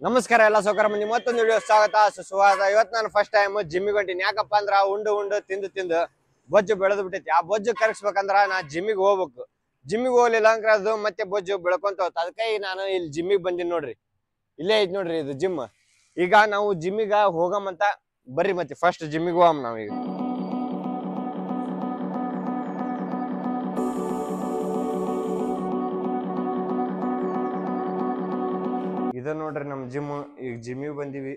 ನಮಸ್ಕಾರ ಎಲ್ಲ ಸೌಕರ ಮಂದಿ ಮತ್ತೊಂದು ವಿಡಿಯೋ ಸ್ವಾಗತ ಸುಸ್ವಾಗತ. ಇವತ್ತು ನಾನು ಫಸ್ಟ್ ಟೈಮ್ ಜಿಮ್ಮಿಗೆ ಹೊಂಟೀನಿ. ಯಾಕಪ್ಪ ಅಂದ್ರ ಉಂಡು ತಿಂದು ಬೊಜ್ಜು ಬೆಳೆದು ಬಿಟ್ಟೈತಿ. ಆ ಬೊಜ್ಜು ಕರಗಿಸ್ಬೇಕಂದ್ರ ನಾ ಜಿಮ್ಮಿಗೆ ಹೋಗ್ಬೇಕು. ಜಿಮ್ಮಿಗೆ ಹೋಗ್ಲಿಲ್ಲ ಅಂದ್ರೆ ಅದು ಮತ್ತೆ ಬೊಜ್ಜು ಬೆಳ್ಕೊಂತ ಹೋಗ್ತ. ಅದಕ್ಕೆ ನಾನು ಇಲ್ಲಿ ಜಿಮ್ಮಿಗೆ ಬಂದಿನಿ ನೋಡ್ರಿ. ಇಲ್ಲೇ ಐತಿ ನೋಡ್ರಿ ಇದು ಜಿಮ್. ಈಗ ನಾವು ಜಿಮ್ಮಿಗೆ ಹೋಗಮಂತ ಬರ್ರಿ. ಮತ್ತೆ ಫಸ್ಟ್ ಜಿಮ್ಮಿಗೆ ಹೋಗಮ್ ನಾವೀಗ. ಇದ ನೋಡ್ರಿ ನಮ್ ಜಿಮ್. ಈಗ ಜಿಮ್ಮಿಗೆ ಬಂದಿವಿ.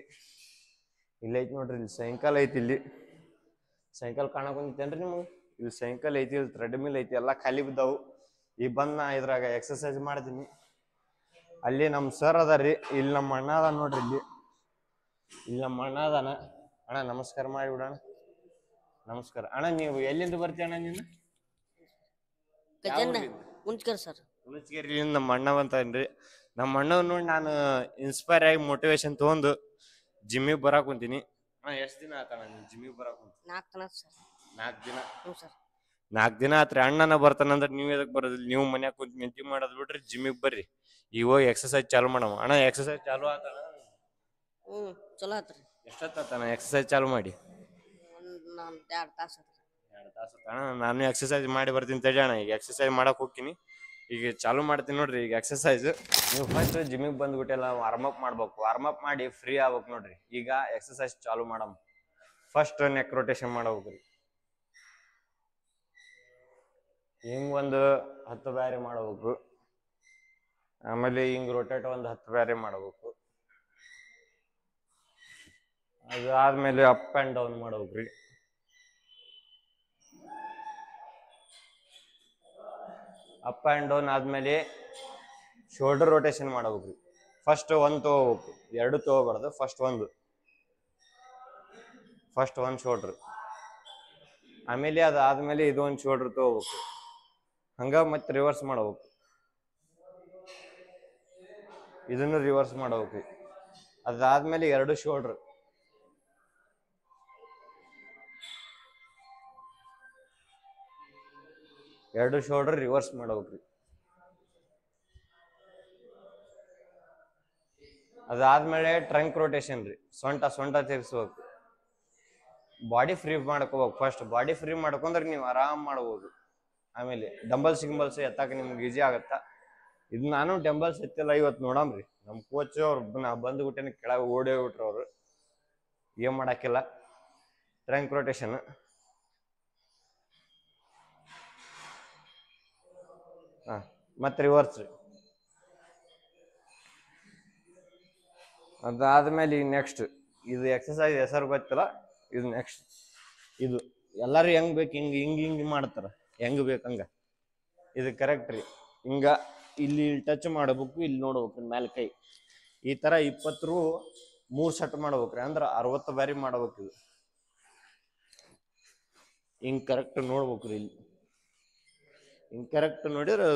ಇಲ್ಲ ಐತಿ ನೋಡ್ರಿ, ಇಲ್ಲಿ ಸೈಕಲ್ ಐತಿ. ಇಲ್ಲಿ ಸೈಕಲ್ ಕಾಣಕ್ ಬಂದಿತ್ತೇನ್ರಿ ನಿಮ್ಗೆ? ಇಲ್ಲಿ ಸೈಕಲ್ ಐತಿ, ಇಲ್ಲಿ ಥ್ರೆಡ್ಮಿಲ್ ಐತಿ, ಎಲ್ಲಾ ಖಾಲಿ ಬಿದ್ದಾವು. ಈಗ ಬಂದ್ ನಾ ಇದ್ರಾಗ ಎಕ್ಸರ್ಸೈಸ್ ಮಾಡ್ತೀನಿ. ಅಲ್ಲಿ ನಮ್ ಸರ್ ಅದಾರ್ರಿ, ಇಲ್ಲಿ ನಮ್ಮ ಅಣ್ಣ ಅದ ನೋಡ್ರಿ. ಇಲ್ಲಿ ನಮ್ಮ ಅಣ್ಣ ಅದಾನ. ಅಣ್ಣ ನಮಸ್ಕಾರ ಮಾಡಿಬಿಡೋಣ. ನಮಸ್ಕಾರ ಅಣ್ಣ. ನೀವು ಎಲ್ಲಿಂದ ಬರ್ತೀಯ ಅಣ್ಣ? ನೀನು ಹುಣಸ್ಗೇರಿಯಿಂದ ನಮ್ಮ ಅಣ್ಣ ಬಂತನ್ರಿ. ನಮ್ಮ ಅಣ್ಣ ನೋಡಿ ನಾನು ಇನ್ಸ್ಪೈರ್ ಆಗಿ ಮೋಟಿವೇಶನ್ ತಗೊಂಡು ಜಿಮ್ಮಿಗೆ ಬರಾಕ್ ಕುಂತೀನಿ. ಎಷ್ಟ್ ದಿನ ಆತಣ್ಣ ನೀನ್ ಜಿಮ್ಮಿಗೆ ಬರಾಕ್ ಕುಂತ? 4 ದಿನ ಆತ್ರಿ. ಅಣ್ಣನ ಬರ್ತಾನಂದ್ರೆ ನೀವ್ ಎದಕ್ ಬರೋದಿಲ್ಲ? ನೀವು ಮನ್ಯಾಗ ಕುಂತ ಮೆಂತಿ ಮಾಡೋದ್ ಬಿಡ್ರಿ, ಜಿಮ್ಮಿಗೆ ಬರ್ರಿ. ಈಗ ಹೋಗಿ ಎಕ್ಸರ್ಸೈಸ್ ಚಾಲು ಮಾಡಮ್ಮ. ಅಣ್ಣ ಎಕ್ಸರ್ಸೈಸ್ ಚಾಲು ಆತಣ್ಣ? ಚಲೋ ಆತ್ರಿ. ಎಷ್ಟೊತ್ತಾತಣ್ಣ ಎಕ್ಸರ್ಸೈಸ್ ಚಾಲು ಮಾಡಿ? 2 ತಾಸು. 2 ತಾಸು ಅಣ್ಣ. ನಾನು ಎಕ್ಸರ್ಸೈಸ್ ಮಾಡಿ ಬರ್ತೀನಿ ತಡಿ ಅಣ್ಣ. ಈಗ ಎಕ್ಸರ್ಸೈಸ್ ಮಾಡಕ್ ಹೋಗ್ತೀನಿ. ಈಗ ಚಾಲು ಮಾಡ್ತೀನಿ ನೋಡ್ರಿ ಈಗ ಎಕ್ಸರ್ಸೈಸ್. ನೀವು ಫಸ್ಟ್ ಜಿಮ್ಮಿಗೆ ಬಂದ್ಬಿಟ್ಟೆಲ್ಲ ವಾರ್ಮ್ ಅಪ್ ಮಾಡ್ಬೇಕು. ವಾರ್ಮ್ ಅಪ್ ಮಾಡಿ ಫ್ರೀ ಆಗ್ಬೇಕು ನೋಡ್ರಿ. ಈಗ ಎಕ್ಸರ್ಸೈಸ್ ಚಾಲು ಮಾಡಮ್. ಫಸ್ಟ್ ನೆಕ್ ರೊಟೇಷನ್ ಮಾಡ್ಬೇಕ್ರಿ. ಹಿಂಗ್ ಒಂದು 10 ಬ್ಯಾರಿ ಮಾಡಬೇಕು. ಆಮೇಲೆ ಹಿಂಗ್ ರೊಟೇಟ್ ಒಂದು 10 ಬ್ಯಾರಿ ಮಾಡಬೇಕು. ಅದಾದ್ಮೇಲೆ ಅಪ್ ಅಂಡ್ ಡೌನ್ ಮಾಡ್ಬೇಕ್ರಿ. ಅಪ್ ಅಂಡ್ ಡೌನ್ ಆದ್ಮೇಲೆ ಶೋಲ್ಡರ್ ರೊಟೇಷನ್ ಮಾಡಬೇಕ್ರಿ. ಫಸ್ಟ್ 1 ತಗೋಬೇಕು, 2 ತಗೋಬಾರ್ದು. ಫಸ್ಟ್ ಒಂದು ಶೋಲ್ಡರ್. ಆಮೇಲೆ ಅದಾದ್ಮೇಲೆ ಇದೊಂದು ಶೋಲ್ಡರ್ ತಗೋಬೇಕು. ಹಂಗ ಮತ್ತೆ ರಿವರ್ಸ್ ಮಾಡಬೇಕು. ಇದನ್ನು ರಿವರ್ಸ್ ಮಾಡಬೇಕ್ರಿ. ಅದಾದ್ಮೇಲೆ 2 ಶೋಲ್ಡರ್. ರಿವರ್ಸ್ ಮಾಡಬೇಕ್ರಿ. ಅದಾದ್ಮೇಲೆ ಟ್ರಂಕ್ ರೊಟೇಷನ್ ರೀ. ಸೊಂಟ ತಿರ್ಸ್ಬೇಕು. ಬಾಡಿ ಫ್ರೀ ಮಾಡ್ಕೋಬೇಕು. ಫಸ್ಟ್ ಬಾಡಿ ಫ್ರೀ ಮಾಡ್ಕೊಂಡ್ರೆ ನೀವು ಆರಾಮ್ ಮಾಡ್ಬೋದು. ಆಮೇಲೆ ಡಂಬಲ್ಸ್ ಎತ್ತಾಕ ನಿಮ್ಗೆ ಈಜಿ ಆಗತ್ತ. ಇದು ನಾನು ಡಂಬಲ್ಸ್ ಎತ್ತಿಲ್ಲ ಇವತ್ತು. ನೋಡಮ್ರಿ. ನಮ್ ಕೋಚ್ ಅವ್ರು ನಾ ಬಂದ್ಬಿಟ್ಟೇನೆ ಕೆಳಗೆ ಓಡಿ ಹೋಗ್ಬಿಟ್ರು ಅವ್ರು. ಏನ್ ಮಾಡಾಕಿಲ್ಲ. Trunk rotation. ಮತ್ತೆ ರಿವರ್ಸ್ ರೀ. ಅದಾದ್ಮೇಲೆ ಈಗ ನೆಕ್ಸ್ಟ್ ಇದು ಎಕ್ಸರ್ಸೈಸ್ ಹೆಸರು ಗೊತ್ತಿಲ್ಲ. ಇದು ನೆಕ್ಸ್ಟ್. ಇದು ಎಲ್ಲಾರು ಹೆಂಗ್ ಬೇಕು ಹಿಂಗ್ ಮಾಡ್ತಾರ. ಹೆಂಗ್ ಬೇಕಂಗ. ಇದು ಕರೆಕ್ಟ್ ರೀ. ಹಿಂಗ ಇಲ್ಲಿ ಟಚ್ ಮಾಡಬೇಕು. ಇಲ್ಲಿ ನೋಡ್ಬೇಕು ಮೇಲೆ ಕೈ. ಈ ತರ 20 3 ಸೆಟ್ ಮಾಡ್ಬೇಕ್ರಿ. ಅಂದ್ರ 60 ಬ್ಯಾರಿ ಮಾಡ್ಬೇಕು. ಇದು ಹಿಂಗ್ ಕರೆಕ್ಟ್ ನೋಡ್ಬೇಕ್ರಿ. ಇಲ್ಲಿ ಹಿಂಗ್ ಕರೆಕ್ಟ್ ನೋಡಿದ್ರೆ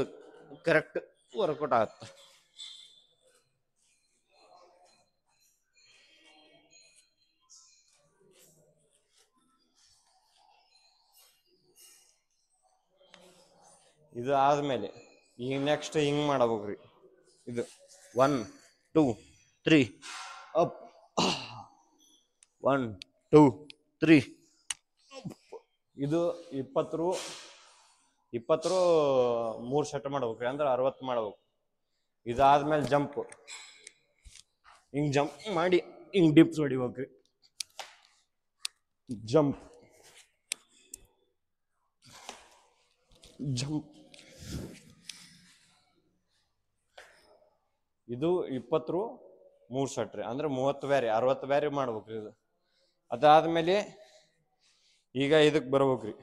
ಕರೆಕ್ಟ್ ವರ್ಕೌಟ್ ಆಗತ್ತ. ಇದು ಆದ್ಮೇಲೆ ಈಗ ನೆಕ್ಸ್ಟ್ ಹಿಂಗ್ ಮಾಡಬೇಕ್ರಿ. ಇದು 1 2 3 ಅಪ್. 1 2 3. ಇದು 20 3 ಸೆಟ್ ಮಾಡ್ಬೇಕ್ರಿ. ಅಂದ್ರೆ 60 ಮಾಡ್ಬೇಕು. ಇದಾದ್ಮೇಲೆ ಜಂಪ್. ಹಿಂಗ್ ಜಂಪ್ ಮಾಡಿ ಹಿಂಗ್ ಡಿಪ್ಸ್ ಹೊಡಿಬೇಕ್ರಿ. ಜಂಪ್. ಇದು 20 3 ಸೆಟ್ ರೀ. ಅಂದ್ರೆ 30 ಬ್ಯಾರಿ 60 ಬ್ಯಾರಿ ಮಾಡ್ಬೇಕ್ರಿ ಇದು. ಅದಾದ್ಮೇಲೆ ಈಗ ಇದಕ್ ಬರ್ಬೇಕ್ರಿ.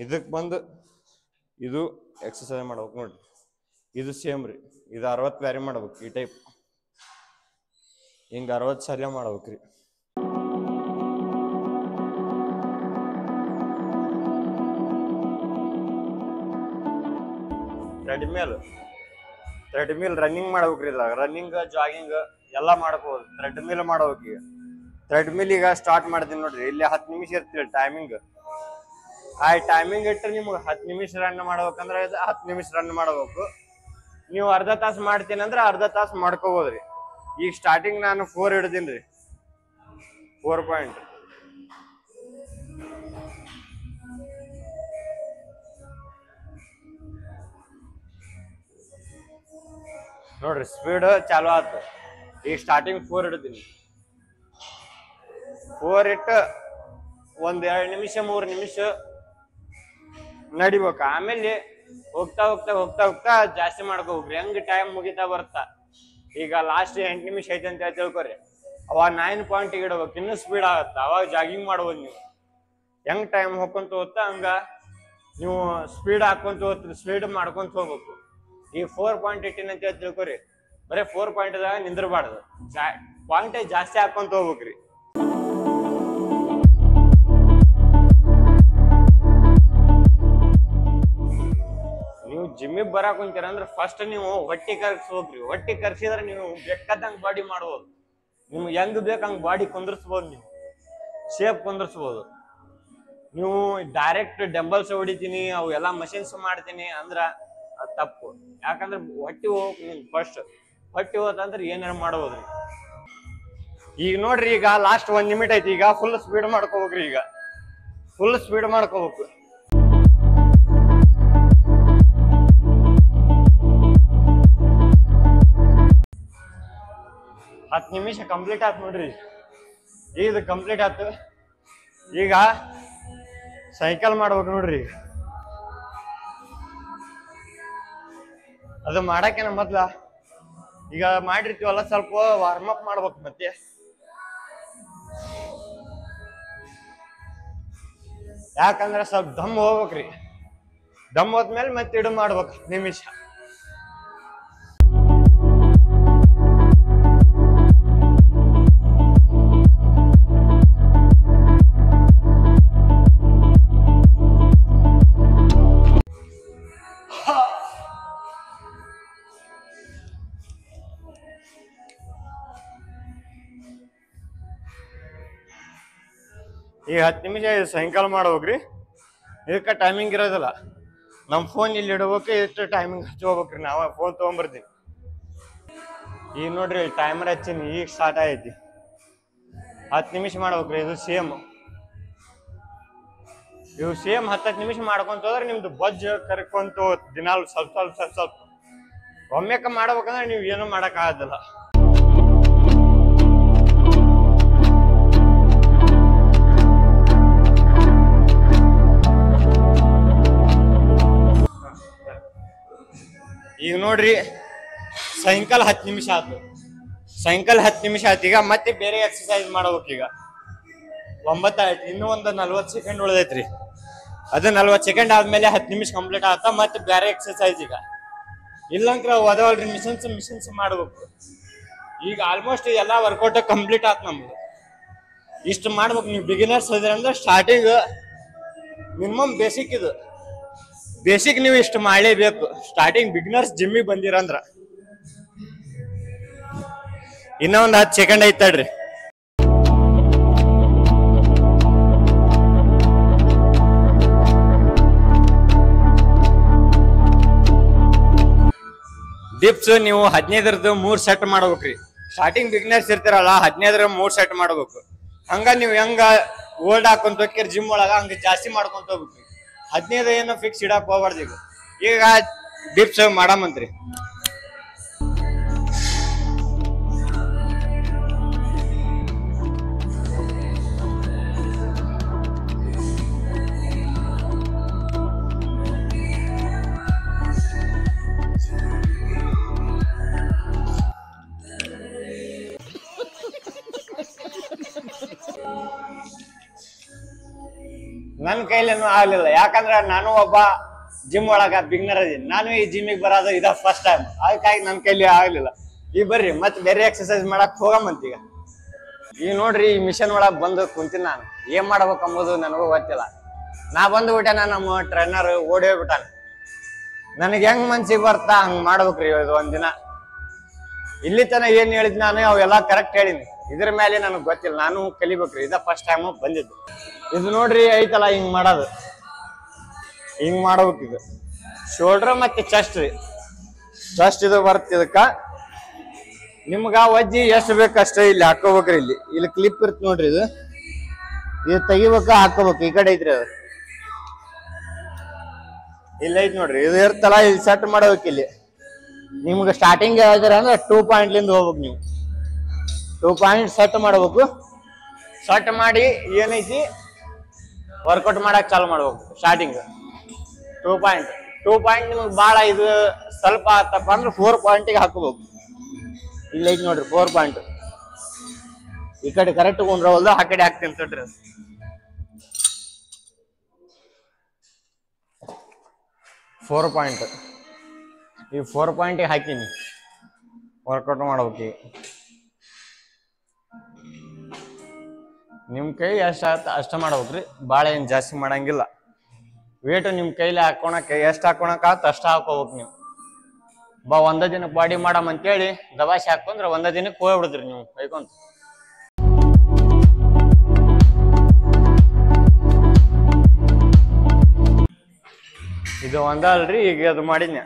ಇದಕ್ ಬಂದು ಇದು ಎಕ್ಸರ್ಸೈಸ್ ಮಾಡ್ಬೇಕು ನೋಡ್ರಿ. ಇದು ಸೇಮ್ ರೀ. ಇದು 60 ಬ್ಯಾರಿ ಮಾಡ್ಬೇಕು. ಈ ಟೈಪ್ ಹಿಂಗ 60 ಸಲ ಮಾಡ್ಬೇಕ್ರಿ. ಥ್ರೆಡ್ಮಿಲ್ ರನ್ನಿಂಗ್ ಮಾಡ್ಬೇಕ್ರಿ. ಇದ್ರಾಗ ರನ್ನಿಂಗ್ ಜಾಗಿಂಗ್ ಎಲ್ಲಾ ಮಾಡ್ಕೋಬಹುದು. ಥ್ರೆಡ್ಮಿಲ್ ಮಾಡ್ಬೇಕು. ಈಗ ಥ್ರೆಡ್ಮಿಲ್ ಈಗ ಸ್ಟಾರ್ಟ್ ಮಾಡ್ತೀನಿ ನೋಡ್ರಿ. ಇಲ್ಲಿ 10 ನಿಮಿಷ ಇರ್ತೀರಿ ಟೈಮಿಂಗ್. ಆ ಟೈಮಿಂಗ್ ಇಟ್ಟರೆ ನಿಮ್ಗೆ 10 ನಿಮಿಷ ರನ್ ಮಾಡ್ಬೇಕಂದ್ರೆ 10 ನಿಮಿಷ ರನ್ ಮಾಡ್ಬೇಕು. ನೀವು ಅರ್ಧ ತಾಸು ಮಾಡ್ತೀನಿ ಅಂದ್ರೆ ಅರ್ಧ ತಾಸು ಮಾಡ್ಕೋಬೋದ್ರಿ. ಈಗ ಸ್ಟಾರ್ಟಿಂಗ್ ನಾನು 4 ಹಿಡ್ದೀನಿ ರೀ 4 ಪಾಯಿಂಟ್. ನೋಡ್ರಿ ಸ್ಪೀಡ್ ಚಾಲು ಆಯ್ತು. ಈಗ ಸ್ಟಾರ್ಟಿಂಗ್ 4 ಹಿಡ್ದೀನಿ. 4 ಇಟ್ಟು 1-2 ನಿಮಿಷ 3 ನಿಮಿಷ ನಡಿಬೇಕು. ಆಮೇಲೆ ಹೋಗ್ತಾ ಹೋಗ್ತಾ ಹೋಗ್ತಾ ಹೋಗ್ತಾ ಜಾಸ್ತಿ ಮಾಡ್ಕೊ ಹೋಗ್ರಿ. ಹೆಂಗ್ ಟೈಮ್ ಮುಗಿತಾ ಬರ್ತಾ ಈಗ ಲಾಸ್ಟ್ 8 ನಿಮಿಷ ಐತೆ ಅಂತ ತಿಳ್ಕೊರಿ. ಅವಾಗ 9 ಪಾಯಿಂಟ್ ಇಡ್ಬೇಕು. ಇನ್ನೂ ಸ್ಪೀಡ್ ಆಗತ್ತ. ಅವಾಗ ಜಾಗಿಂಗ್ ಮಾಡ್ಬೋದು ನೀವು. ಹೆಂಗ್ ಟೈಮ್ ಹೋಗ್ಕೊಂತ ಹೋಗ್ತಾ ಹಂಗ ನೀವು ಸ್ಪೀಡ್ ಹಾಕೊಂತ ಹೋಗ್ತೀರಿ. ಸ್ಪೀಡ್ ಮಾಡ್ಕೊಂತ ಹೋಗ್ಬೇಕು. ಈ 4 ಪಾಯಿಂಟ್ ಇಟ್ಟಿನ ಅಂತ ತಿಳ್ಕೊರಿ. ಬರೀ 4 ಪಾಯಿಂಟ್ದಾಗ ನಿಂದಿರ್ಬಾರ್ದು. ಪಾಯಿಂಟೇ ಜಾಸ್ತಿ ಹಾಕೊಂತ ಹೋಗ್ಬೇಕ್ರಿ. ನೀವು ಜಿಮ್ಮಿಗೆ ಬರಾಕ್ ಕುಂತೀರ ಅಂದ್ರೆ ಫಸ್ಟ್ ನೀವು ಹೊಟ್ಟಿ ಕರ್ಗಿಸ್ಬೇಕ್ರಿ. ಹೊಟ್ಟಿ ಕರ್ಸಿದ್ರೆ ನೀವು ಬೇಕಾದಂಗೆ ಬಾಡಿ ಮಾಡ್ಬೋದು. ನಿಮ್ಗೆ ಹೆಂಗ್ ಬೇಕು ಹಂಗೆ ಬಾಡಿ ಕುಂದರ್ಸ್ಬೋದು. ನೀವು ಶೇಪ್ ಕುಂದರ್ಸ್ಬೋದು. ನೀವು ಡೈರೆಕ್ಟ್ ಡಂಬಲ್ಸ್ ಹೊಡಿತೀನಿ ಅವು ಎಲ್ಲ ಮಷಿನ್ಸ್ ಮಾಡ್ತೀನಿ ಅಂದ್ರ ಅದು ತಪ್ಪು. ಯಾಕಂದ್ರೆ ಹೊಟ್ಟಿ ಹೋಗ್ಬೇಕು. ನಿಮ್ಗೆ ಫಸ್ಟ್ ಹೊಟ್ಟಿ ಹೋತಂದ್ರೆ ಏನಾರ ಮಾಡ್ಬೋದ್ರಿ. ಈಗ ನೋಡ್ರಿ ಈಗ ಲಾಸ್ಟ್ 1 ನಿಮಿಟ್ ಐತಿ. ಈಗ ಫುಲ್ ಸ್ಪೀಡ್ ಮಾಡ್ಕೋಬೇಕ್ರಿ. ಈಗ ಫುಲ್ ಸ್ಪೀಡ್ ಮಾಡ್ಕೋಬೇಕು. ಹತ್ತು ನಿಮಿಷ ಕಂಪ್ಲೀಟ್ ಆಯ್ತು ನೋಡ್ರಿ. ಇದು ಕಂಪ್ಲೀಟ್ ಆಯ್ತು. ಈಗ ಸೈಕಲ್ ಮಾಡ್ಬೇಕು ನೋಡ್ರಿ. ಅದು ಮಾಡಕ್ಕೇನ ಮೊದ್ಲ ಈಗ ಮಾಡಿರ್ತೀವಲ್ಲ ಸ್ವಲ್ಪ ವಾರ್ಮ್ ಅಪ್ ಮಾಡ್ಬೇಕು. ಮತ್ತೆ ಯಾಕಂದ್ರೆ ಸ್ವಲ್ಪ ದಮ್ ಹೋಗ್ಬೇಕ್ರಿ. ದಮ್ ಹೋದ್ಮೇಲೆ ಮತ್ತೆ ಇಡು ಮಾಡ್ಬೇಕು 10 ನಿಮಿಷ. ಈಗ 10 ನಿಮಿಷ ಸಾಯಂಕಾಲ ಮಾಡ್ಬೇಕ್ರಿ. ಇದಕ್ಕೆ ಟೈಮಿಂಗ್ ಇರೋದಿಲ್ಲ. ನಮ್ಮ ಫೋನ್ ಇಲ್ಲಿ ಇಡ್ಬೇಕು. ಎಷ್ಟು ಟೈಮಿಂಗ್ ಹಚ್ಕೋಬೇಕ್ರಿ. ನಾವು ಫೋನ್ ತೊಗೊಂಬರ್ತೀವಿ. ಈಗ ನೋಡ್ರಿ ಟೈಮರ್ ಹಚ್ಚೀನಿ. ಈಗ ಸ್ಟಾರ್ಟ್ ಆಗೈತಿ. 10 ನಿಮಿಷ ಮಾಡ್ಬೇಕ್ರಿ. ಇದು ಸೇಮ್ 10 ನಿಮಿಷ ಮಾಡ್ಕೊಂತ ಹೋದ್ರೆ ನಿಮ್ದು ಬಜ್ಜ ಕರ್ಕೊಂತ ದಿನಾಲು ಸ್ವಲ್ಪ ಸ್ವಲ್ಪ ಸ್ವಲ್ಪ ಸ್ವಲ್ಪ ಒಮ್ಮೆಕ ಮಾಡ್ಬೇಕಂದ್ರೆ ನೀವು ಏನು ಮಾಡಕ್ ಆಗೋದಿಲ್ಲ. ಈಗ ನೋಡ್ರಿ ಸಾಯಂಕಾಲ 10 ನಿಮಿಷ ಆಯ್ತು. ಸಾಯಂಕಾಲ 10 ನಿಮಿಷ ಆಯ್ತು. ಈಗ ಮತ್ತೆ ಬೇರೆ ಎಕ್ಸರ್ಸೈಸ್ ಮಾಡ್ಬೇಕು. ಈಗ 9 ಆಯ್ತು. ಇನ್ನೂ ಒಂದು 40 ಸೆಕೆಂಡ್ ಉಳಿದೈತ್ರಿ. ಅದು 40 ಸೆಕೆಂಡ್ ಆದ್ಮೇಲೆ 10 ನಿಮಿಷ ಕಂಪ್ಲೀಟ್ ಆಗುತ್ತಾ. ಮತ್ತೆ ಬೇರೆ ಎಕ್ಸರ್ಸೈಸ್ ಈಗ ಇಲ್ಲಂಕ್ರ ಓದವಲ್ರಿ. ಮಿಷನ್ಸ್ ಮಾಡ್ಬೇಕು. ಈಗ ಆಲ್ಮೋಸ್ಟ್ ಎಲ್ಲ ವರ್ಕೌಟ್ ಕಂಪ್ಲೀಟ್ ಆಯ್ತು ನಮ್ದು. ಇಷ್ಟು ಮಾಡ್ಬೇಕು. ನೀವು ಬಿಗಿನರ್ಸ್ ಇದ್ರಿ ಅಂದ್ರೆ ಸ್ಟಾರ್ಟಿಂಗ್ ಮಿನಿಮಮ್ ಬೇಸಿಕ್ ಇದು. ಬೇಸಿಕ್ ನೀವು ಇಷ್ಟು ಮಾಡಲೇಬೇಕು. ಸ್ಟಾರ್ಟಿಂಗ್ ಬಿಗಿನರ್ಸ್ ಜಿಮ್ಮಿಗೆ ಬಂದಿರಂದ್ರ ಇನ್ನೂ ಒಂದು 10 ಸೆಕೆಂಡ್ ಐತಡ್ರಿ. ಡಿಪ್ಸ್ ನೀವು 15ರದ್ದು 3 ಸೆಟ್ ಮಾಡ್ಬೇಕ್ರಿ. ಸ್ಟಾರ್ಟಿಂಗ್ ಬಿಗಿನರ್ಸ್ ಇರ್ತಿರಲ್ಲ 15ರ 3 ಸೆಟ್ ಮಾಡ್ಬೇಕು. ಹಂಗ ನೀವು ಹೆಂಗ ಓಲ್ಡ್ ಹಾಕೊಂತ ಹೋಗ್ತೀರಿ ಜಿಮ್ ಒಳಗ ಹಂಗ ಜಾಸ್ತಿ ಮಾಡ್ಕೊಂತ ಹೋಗ್ಬೇಕ್ರಿ. 15 ಏನು ಫಿಕ್ಸ್ ಇಡಕ್ ಹೋಗ್ಬಾರ್ದು. ಈಗ ಡಿಪ್ಸ್ ಮಾಡಮಂತ್ರಿ. ನನ್ನ ಕೈಲೇನು ಆಗ್ಲಿಲ್ಲ. ಯಾಕಂದ್ರೆ ನಾನು ಒಬ್ಬ ಜಿಮ್ ಒಳಗ ಬಿಗ್ನರ್ ಇದೀನಿ. ನಾನು ಈ ಜಿಮ್ಮಿಗೆ ಬರೋದು ಇದ ಫಸ್ಟ್ ಟೈಮ್. ಅದಕ್ಕಾಗಿ ನನ್ನ ಕೈಲಿ ಆಗ್ಲಿಲ್ಲ. ಈಗ ಬರ್ರಿ ಮತ್ತೆ ಬೇರೆ ಎಕ್ಸರ್ಸೈಸ್ ಮಾಡಕ್ ಹೋಗಮಂತ. ಈಗ ನೋಡ್ರಿ ಈ ಮಿಷನ್ ಒಳಗ್ ಬಂದು ಕುಂತೀನಿ. ನಾನು ಏನ್ ಮಾಡ್ಬೇಕು ಅಂಬೋದು ನನಗೂ ಗೊತ್ತಿಲ್ಲ. ನಾ ಬಂದು ಬಿಟ್ಟಾನ. ನಮ್ಮ ಟ್ರೈನರ್ ಓಡಿ ಹೋಗ್ಬಿಟ್ಟಾನ. ನನಗೆ ಹೆಂಗ್ ಮನ್ಸಿಗೆ ಬರ್ತಾ ಹಂಗ್ ಮಾಡ್ಬೇಕ್ರಿ. ಇದು ಒಂದಿನ ಇಲ್ಲಿ ತನ ಏನ್ ಹೇಳಿದ್ ನಾನು ಅವೆಲ್ಲ ಕರೆಕ್ಟ್ ಹೇಳಿನಿ. ಇದ್ರ ಮೇಲೆ ನನಗ್ ಗೊತ್ತಿಲ್ಲ. ನಾನು ಕಲಿಬೇಕ್ರಿ. ಇದ ಫಸ್ಟ್ ಟೈಮ್ ಬಂದಿದ್ದು. ಇದು ನೋಡ್ರಿ ಐತಲ್ಲ ಹಿಂಗ್ ಮಾಡೋದು. ಹಿಂಗ್ ಮಾಡ್ಬೇಕು. ಇದು ಶೋಲ್ಡರ್ ಮತ್ತೆ ಚೆಸ್ಟ್ ರೀ. ಚೆಸ್ಟ್ ಇದು ಬರುತ್ತೆ. ಇದಕ್ಕ ನಿಮ್ಗ ವಜ್ಜಿ ಎಷ್ಟು ಬೇಕಷ್ಟ ಇಲ್ಲಿ ಹಾಕೋಬೇಕ್ರಿ. ಇಲ್ಲಿ ಕ್ಲಿಪ್ ಇರ್ತ ನೋಡ್ರಿ, ಇದು ತೆಗಿಬೇಕ ಹಾಕೋಬೇಕು. ಈ ಕಡೆ ಐತ್ರಿ ಅದು, ಇಲ್ಲಿ ಐತಿ ನೋಡ್ರಿ, ಇದು ಇರ್ತಲ್ಲ ಇಲ್ಲಿ ಸೆಟ್ ಮಾಡ್ಬೇಕು. ಇಲ್ಲಿ ನಿಮ್ಗೆ ಸ್ಟಾರ್ಟಿಂಗ್ ಯಾವ್ದಾರ ಅಂದ್ರೆ 2 ಪಾಯಿಂಟ್ಲಿಂದ ಹೋಗ್ಬೇಕು. ನೀವು 2 ಪಾಯಿಂಟ್ ಸೆಟ್ ಮಾಡ್ಬೇಕು. ಸೆಟ್ ಮಾಡಿ ಏನೈತಿ ವರ್ಕೌಟ್ ಮಾಡಕ್ ಚಾಲು ಮಾಡ್ಬೇಕು. ಸ್ಟಾರ್ಟಿಂಗ್ 2 ಪಾಯಿಂಟ್ ನಿಮ್ಗೆ ಭಾಳ ಇದು ಸ್ವಲ್ಪ ಆತಪ್ಪ ಅಂದ್ರೆ 4 ಪಾಯಿಂಟಿಗೆ ಹಾಕೋಬೇಕು. ಇಲ್ಲಿ ಐತಿ ನೋಡ್ರಿ 4 ಪಾಯಿಂಟ್. ಈ ಕಡೆ ಕರೆಕ್ಟ್ ಕೊಂಡ್ರವಲ್ದು, ಆ ಕಡೆ ಹಾಕ್ತೀನಿ ತಡ್ರಿ. 4 ಪಾಯಿಂಟ್, ಈ 4 ಪಾಯಿಂಟಿಗೆ ಹಾಕಿನಿ ವರ್ಕೌಟ್ ಮಾಡ್ಬೇಕು. ನಿಮ್ ಕೈ ಎಷ್ಟ ಅಷ್ಟ ಮಾಡ್ಬೇಕ್ರಿ, ಭಾಳ ಏನ್ ಜಾಸ್ತಿ ಮಾಡಂಗಿಲ್ಲ. ವೇಟ್ ನಿಮ್ ಕೈಲಿ ಹಾಕೋಣಕ್ಕೆ ಎಷ್ಟ್ ಹಾಕೋಣಕ್ ಆತ ಅಷ್ಟ ಹಾಕೋಬೇಕು. ನೀವು ಒಂದ ದಿನಕ್ಕೆ ಬಾಡಿ ಮಾಡಮ್ ಅಂತೇಳಿ ದಬಾಸಿ ಹಾಕೊಂಡ್ರೆ ಒಂದ ದಿನಕ್ಕೆ ಹೋಗ್ಬಿಡ್ತೀರಿ ನೀವು ಕೈಕೊಂತ. ಇದು ಒಂದ ಅಲ್ರಿ, ಈಗ ಅದು ಮಾಡಿದ್ನ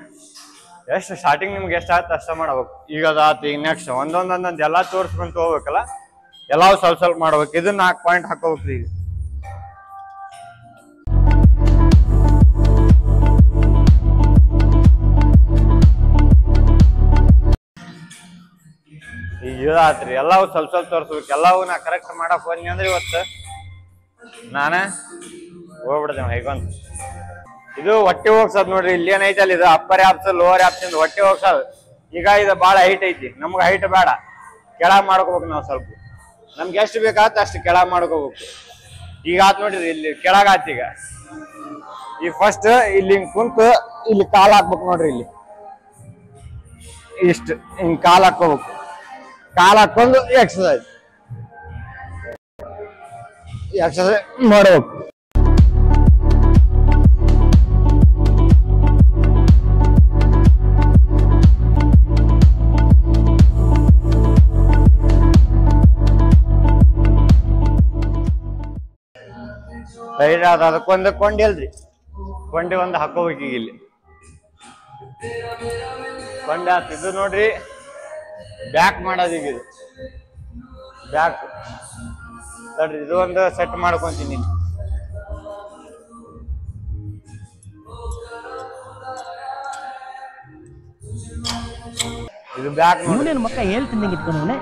ಎಷ್ಟು ಸ್ಟಾರ್ಟಿಂಗ್ ನಿಮ್ಗೆ ಎಷ್ಟ ಆತ ಅಷ್ಟ ಮಾಡ್ಬೇಕು. ಈಗ ಅದಾತ, ಈಗ ನೆಕ್ಸ್ಟ್ ಒಂದೊಂದೊಂದೊಂದ್ ಎಲ್ಲಾ ತೋರ್ಸ್ಕೊಂತ ಹೋಗ್ಬೇಕಲ್ಲ, ಎಲ್ಲಾವು ಸ್ವಲ್ಪ ಸ್ವಲ್ಪ ಮಾಡ್ಬೇಕು. ಇದು 4 ಪಾಯಿಂಟ್ ಹಾಕೋಬೇಕ್ರಿ. ಈಗ ಇದಾತ್ರಿ, ಎಲ್ಲಾವು ಸ್ವಲ್ಪ ಸ್ವಲ್ಪ ತೋರ್ಸ್ಬೇಕು. ಎಲ್ಲಾವು ನಾ ಕರೆಕ್ಟ್ ಮಾಡಕ್ ಹೋದ್ನಿ ಅಂದ್ರೆ ಇವತ್ತು ನಾನ ಹೋಗ್ಬಿಡ್ತೇನೆ ಹೈಕೊಂತ. ಇದು ಹೊಟ್ಟೆ ಹೋಗ್ಸದ್ ನೋಡ್ರಿ, ಇಲ್ಲಿ ಏನೈತಿ ಅಲ್ಲಿ ಇದು ಅಪ್ಪರ್ ಆಪ್ಸ್ ಲೋವರ್ ಆಪ್ಸ್ ಇಂದ ಹೊಟ್ಟೆ ಹೋಗ್ಸದ್. ಈಗ ಇದು ಬಾಳ ಹೈಟ್ ಐತಿ, ನಮ್ಗೆ ಹೈಟ್ ಬೇಡ, ಕೆಳಗ್ ಮಾಡ್ಕೋಬೇಕು. ನಾವು ಸ್ವಲ್ಪ ನಮ್ಗೆ ಎಷ್ಟು ಬೇಕಾತ ಅಷ್ಟು ಕೆಳಗ್ ಮಾಡ್ಕೋಬೇಕು. ಈಗ ಆತ್ ನೋಡ್ರಿ, ಇಲ್ಲಿ ಕೆಳಗ್ ಆತ್. ಈಗ ಈ ಫಸ್ಟ್ ಇಲ್ಲಿ ಹಿಂಗ್ ಕುಂತು ಇಲ್ಲಿ ಕಾಲ್ ಹಾಕ್ಬೇಕು ನೋಡ್ರಿ. ಇಲ್ಲಿ ಇಷ್ಟು ಹಿಂಗ್ ಕಾಲ್ ಹಾಕೋಬೇಕು. ಕಾಲ್ ಹಾಕೊಂಡು ಎಕ್ಸರ್ಸೈಸ್ ಮಾಡ್ಬೇಕು. ಸೈಡ್ ಅದಕ್ಕೊಂದು ಕೊಂಡಿ ಅಲ್ರಿ, ಕೊಂಡಿ ಒಂದು ಹಾಕೋಬೇಕು. ಈಗ ಇಲ್ಲಿ ಕೊಂಡಿ ಆತ್. ಇದು ನೋಡ್ರಿ ಬ್ಯಾಕ್ ಮಾಡೋದು. ಈಗ ಇದು ಬ್ಯಾಕ್ ನೋಡ್ರಿ, ಇದು ಒಂದು ಸೆಟ್ ಮಾಡ್ಕೊಂತೀನಿ. ಇದು ಬ್ಯಾಕ್ ನೋಡಿ, ಮಕ್ಕ ಹೇಳ್ತೀನಿ ಇಟ್ಕೊಂಡು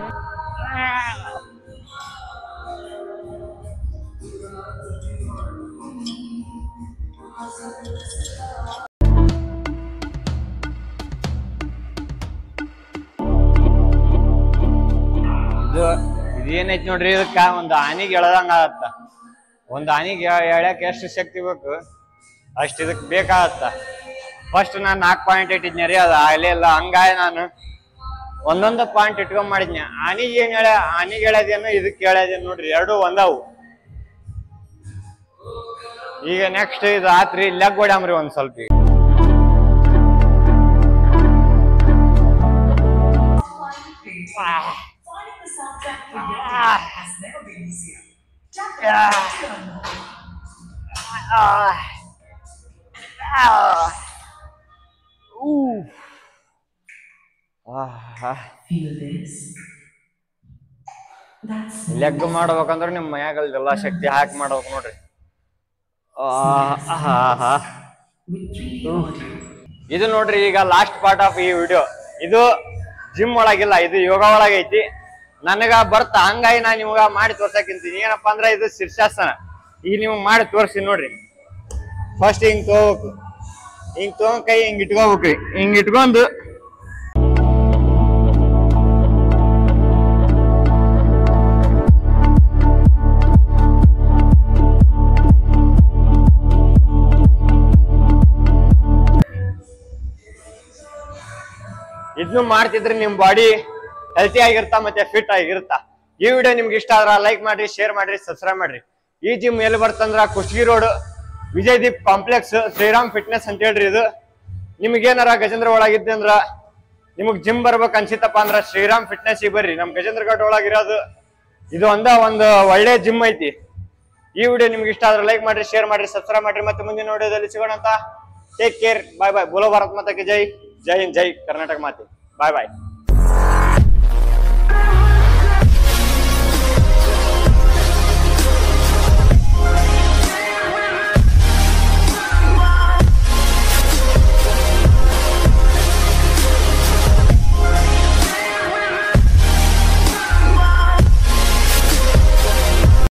ಇದೇನೈತಿ ನೋಡ್ರಿ, ಇದಕ್ಕ ಒಂದು ಆನಿಗೆ ಎಳದಂಗ ಆಗತ್ತ. ಒಂದು ಆನಿಗೆ ಎಳ್ಯಾಕ ಎಷ್ಟು ಶಕ್ತಿ ಬೇಕು ಅಷ್ಟು ಇದಕ್ ಬೇಕಾಗತ್ತ. ಫಸ್ಟ್ ನಾನು 4 ಪಾಯಿಂಟ್ ಇಟ್ಟಿದ್ನಿ ರೀ, ಅದು ಆಗ್ಲೇ ಇಲ್ಲ. ಹಂಗಾಗಿ ನಾನು ಒಂದೊಂದು ಪಾಯಿಂಟ್ ಇಟ್ಕೊಂಡ್ ಮಾಡಿದ್ನಿ. ಆನಿಗೆ ಏನ್ ಆನಿಗೆ ಎಳ್ಯದೇನು ಇದಕ್ಕೆ ಎಳ್ಯದೇನು ನೋಡ್ರಿ, ಎರಡು ಒಂದವು. ಈಗ ನೆಕ್ಸ್ಟ್ ಇದು ಆತ್ರಿ, ಲೆಗ್ ಹೊಡ್ಯಾಮ್ರಿ ಒಂದ್ ಸ್ವಲ್ಪ. ಲೆಗ್ ಮಾಡ್ಬೇಕಂದ್ರೆ ನಿಮ್ ಮನ್ಯಾಗಲ್ದೆಲ್ಲಾ ಶಕ್ತಿ ಹಾಕಿ ಮಾಡ್ಬೇಕು ನೋಡ್ರಿ. ಇದು ನೋಡ್ರಿ ಈಗ ಲಾಸ್ಟ್ ಪಾರ್ಟ್ ಆಫ್ ಈ ವಿಡಿಯೋ. ಇದು ಜಿಮ್ ಒಳಗಿಲ್ಲ, ಇದು ಯೋಗ ಒಳಗೈತಿ. ನನಗ ಬರ್ತ ಹಂಗಾಗಿ ನಾ ನಿಮ್ಗ ಮಾಡಿ ತೋರ್ಸಕ್ಕಿಂತೀನಿ. ಏನಪ್ಪಾ ಅಂದ್ರೆ ಇದು ಶೀರ್ಷಾಸನ. ಈಗ ನೀವು ಮಾಡಿ ತೋರ್ಸಿ ನೋಡ್ರಿ. ಫಸ್ಟ್ ಹಿಂಗ್ ತಗೋಬೇಕು, ಹಿಂಗ್ ತಗೊಂಡ್ ಕೈ ಹಿಂಗ್ ಇಟ್ಕೋಬೇಕ್ರಿ. ಹಿಂಗ್ ಇಟ್ಕೊಂಡು ಇದನ್ನು ಮಾಡ್ತಿದ್ರೆ ನಿಮ್ ಬಾಡಿ ಹೆಲ್ತಿ ಆಗಿರ್ತಾ ಮತ್ತೆ ಫಿಟ್ ಆಗಿರುತ್ತಾ. ಈ ವಿಡಿಯೋ ನಿಮ್ಗೆ ಇಷ್ಟ ಆದ್ರ ಲೈಕ್ ಮಾಡ್ರಿ, ಶೇರ್ ಮಾಡ್ರಿ, ಸಬ್ಸ್ಕ್ರೈಬ್ ಮಾಡ್ರಿ. ಈ ಜಿಮ್ ಎಲ್ಲಿ ಬರ್ತಂದ್ರ Kushtagi road Vijaydeep complex Shriram fitness ಅಂತ ಹೇಳ್ರಿ. ಇದು ನಿಮ್ಗೇನಾರ ಗಜೇಂದ್ರ ಒಳಗಿದ್ದೆ ಅಂದ್ರ ನಿಮಗ್ ಜಿಮ್ ಬರ್ಬೇಕು ಅನ್ಸಿತ್ತಪ್ಪ ಅಂದ್ರ ಶ್ರೀರಾಮ್ ಫಿಟ್ನೆಸ್ ಗೆ ಬರ್ರಿ. ನಮ್ ಗಜೇಂದ್ರ ಘಾಟ್ ಒಳಗಿರೋದು ಇದು ಒಂದು ಒಳ್ಳೆ ಜಿಮ್ ಐತಿ. ಈ ವಿಡಿಯೋ ನಿಮ್ಗೆ ಇಷ್ಟ ಆದ್ರೆ ಲೈಕ್ ಮಾಡ್ರಿ, ಶೇರ್ ಮಾಡ್ರಿ, ಸಬ್ಸ್ಕ್ರೈಬ್ ಮಾಡ್ರಿ. ಮತ್ತೆ ಮುಂದಿನ ವಿಡಿಯೋದಲ್ಲಿ ಸಿಗೋಣ ಅಂತ. ಟೇಕ್ ಕೇರ್, ಬಾಯ್ ಬಾಯ್. ಬೋಲೋ ಭಾರತ್ ಮಾತಾ ಕಿ ಜೈ. ಜೈ ಹಿಂದ್, ಜೈ ಕರ್ನಾಟಕ ಮಾತೆ. ಬಾಯ್ ಬಾಯ್.